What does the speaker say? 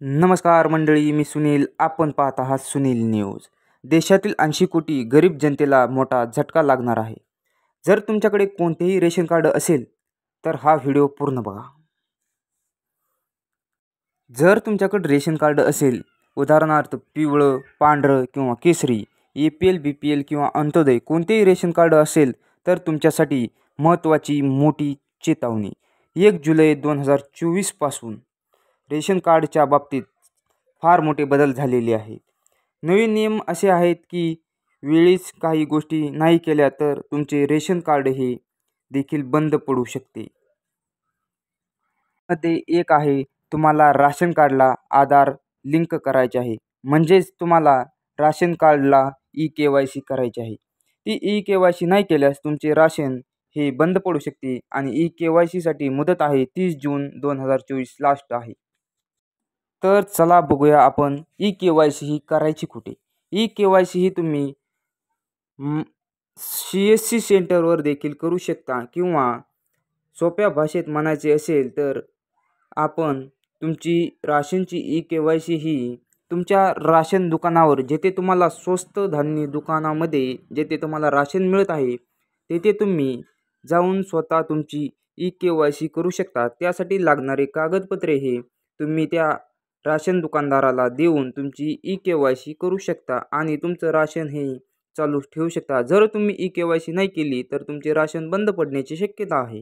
नमस्कार मंडळी, मी सुनील. आपण पाहत आहात सुनील न्यूज. देशातील 80 कोटी गरीब जनतेला मोठा झटका लागणार आहे. जर तुमच्याकडे कोणतेही रेशन कार्ड असेल तर हा व्हिडिओ पूर्ण बघा. जर तुमच्याकडे रेशन कार्ड असेल, उदाहरणार्थ पिवळं, पांढरं किंवा केसरी, APL, BPL किंवा अंत्योदय कोणतेही रेशन कार्ड असेल तर तुमच्यासाठी महत्त्वाची मोठी चेतावणी. 1 जुलै 2024 पासून रेशन कार्डच्या बाबतीत फार मोठे बदल झालेले आहेत. नवीन नियम असे आहेत की वेळीच काही गोष्टी नाही केल्या तर तुमचे रेशन कार्ड हे देखील बंद पडू शकते. मध्ये एक आहे, तुम्हाला राशन कार्डला आधार लिंक करायचे आहे. म्हणजेच तुम्हाला राशन कार्डला eKYC करायचे आहे. ती eKYC नाही केल्यास तुमचे राशन हे बंद पडू शकते आणि eKYC साठी मुदत आहे 30 जून 2024 लास्ट आहे. तर चला बघूया आपण eKYC ही करायची कुठे. eKYC ही तुम्ही CSC सेंटरवर देखील करू शकता किंवा सोप्या भाषेत म्हणायचे असेल तर आपण तुमची राशनची eKYC ही तुमच्या राशन दुकानावर, जेथे तुम्हाला स्वस्त धान्य दुकानामध्ये जेथे तुम्हाला राशन मिळत आहे तेथे तुम्ही जाऊन स्वतः तुमची eKYC करू शकता. त्यासाठी लागणारे कागदपत्रे हे तुम्ही त्या राशन दुकानदाराला देऊन तुमची eKYC करू शकता आणि तुमचं राशन हे चालू ठेवू शकता. जर तुम्ही eKYC नाही केली तर तुमचे राशन बंद पडण्याची शक्यता आहे.